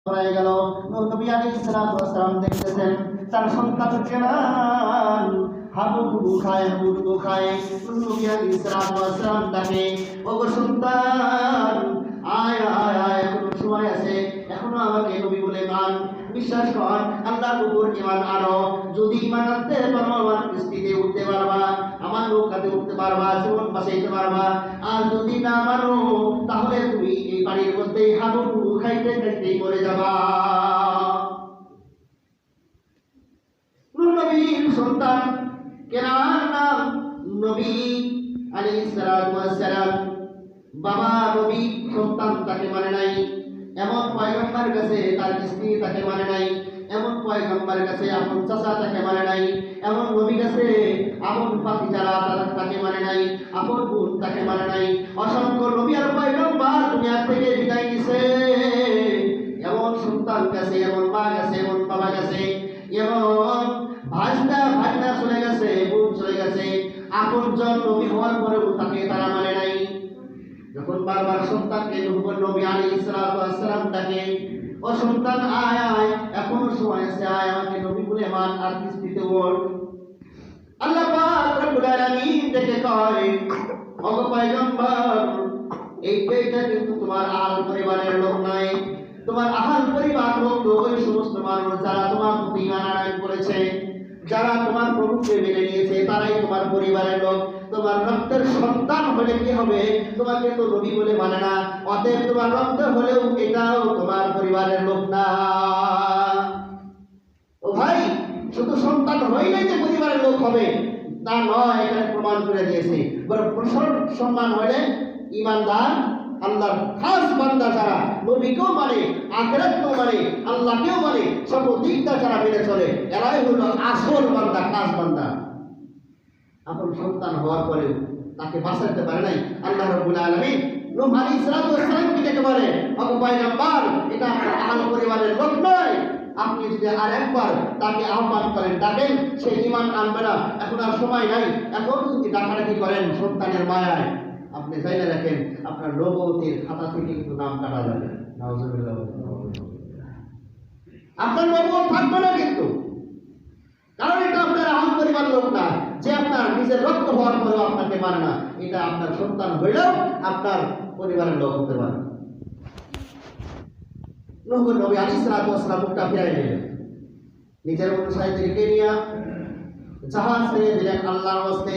হয়ে গেল। নবী আলাইহিস সালাতু ওয়াস সালাম দেখতেছেন তার সন্তান কেনান হাবুডুবু খায়। নবী আলাইহিস সালাতু ওয়াস সালাম তাকে, ওগো সন্তান, আয় আয় আয়, এখনো সময় আছে, এখনো আমাকে নবী বলে মান, বিশ্বাস কর, আল্লাহর উপর ঈমান আনো। যদি ঈমান আনতে পারো আমার কিস্তিতে উঠতে পারবা, আমার নৌকাতে উঠতে পারবা, জীবন বাঁচাইতে পারবা। আর যদি না মানো তাহলে তুমি এই বাড়ির মধ্যেই হাবুডুবু খাইতে খাইতেই মরে যাবা। নবীর সন্তান কেনার নাম নবী আলাইহিস সালাতু ওয়াস সালাম। বাবা নবী, সন্তান তাকে মানে নাই। এমন পয়গম্বর কাছে তার স্ত্রী তাকে মানে নাই, এমন পয়গম্বর কাছে আপন চাচা তাকে মানে নাই, এমন নবী কাছে আপন ভাতিজারা তাকে মানে নাই, আপন বোন তাকে মানে নাই। অসংখ্য নবী আর পয়গম্বর দুনিয়া থেকে বিদায় নিছে। এমন সন্তান কাছে, এমন মা কাছে, এমন বাবা কাছে, এমন ভাগনা চলে গেছে, বোন চলে গেছে, আপনজন নবী হওয়ার পরেও তাকে তারা মানে নাই। যখন বারবার সন্তানকে নবী আলাইহিস সালাতু ওয়াস সালাম ডাকে, ও সন্তান আয় আয়, এখনো সময় আছে, আয় আমাকে নবী বলে মান, আর কিস্তিতে ওঠ। আল্লাহ পাক রব্বুল আলামিন দেখে কয়, ওগো পয়গম্বর, এইটা কিন্তু তোমার আহল পরিবারের লোক নাই। তোমার আহল পরিবার লোক তো ওই সমস্ত মানুষ যারা তোমার প্রতি ঈমান আনয়ন করেছে, যারা তোমার প্রভুকে মেনে নিয়েছে, তারাই তোমার পরিবারের লোক। তোমার রক্তের সন্তান হলে কি হবে? তোমাকে তো নবী বলে মানে না, অতএব তোমার রক্ত হলেও এটাও তোমার পরিবারের লোক না। ও ভাই, শুধু সন্তান হইলেই যে পরিবারের লোক হবে তা নয়, এখানে প্রমাণ করে দিয়েছে। বরং প্রসর সম্মান হলে ঈমানদার, আল্লাহর খাস বান্দা যারা নবীকেও মানে, আখিরাতকেও মানে, আল্লাহকেও মানে, সব দিকটা যারা মেনে চলে, এরাই হলো আসল বান্দা, খাস বান্দা। আপন সন্তান হওয়ার পরেও তাকে বাঁচাতে পারে নাই আল্লাহ রাব্বুল আলামিন নূহ আলাইহিস সালাতু ওয়াস সালামকে ডেকে বলে, ওগো পয়গম্বর, এটা আপনার আহল পরিবারের লোক নয়। আপনি যদি আর একবার তাকে আহ্বান করেন, ডাকেন, সে ঈমান আনবে না। এখন আর সময় নাই, এখন যদি ডাকাডাকি করেন সন্তানের মায়ায়, আপনি জাইনা রাখেন আপনার নবুয়তের খাতা থেকে কিন্তু নাম কাটা যাবে। নাউজুবিল্লাহ। আপনার নবুয়ত থাকবে না কিন্তু, কারণ এটা আপনার আহল পরিবার লোক না। যে আপনার নিজের রক্ত হওয়ার পরেও আপনাকে মানে না, এটা আপনার সন্তান হইলেও আপনার পরিবারের লোক হতে পারে। নবী আলাইহিস সালাতু ওয়াস সালাম মুখটা ফিরাই নিলেন, নিজের অনুসারীদেরকে নিয়ে জাহাজ ছেড়ে দিলেন আল্লাহর ওয়াস্তে।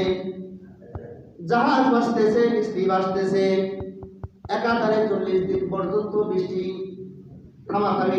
জাহাজ ভাসতেছে, বৃষ্টি ভাসতেছে, একাধারে 40 দিন পর্যন্ত বৃষ্টি থামাথামি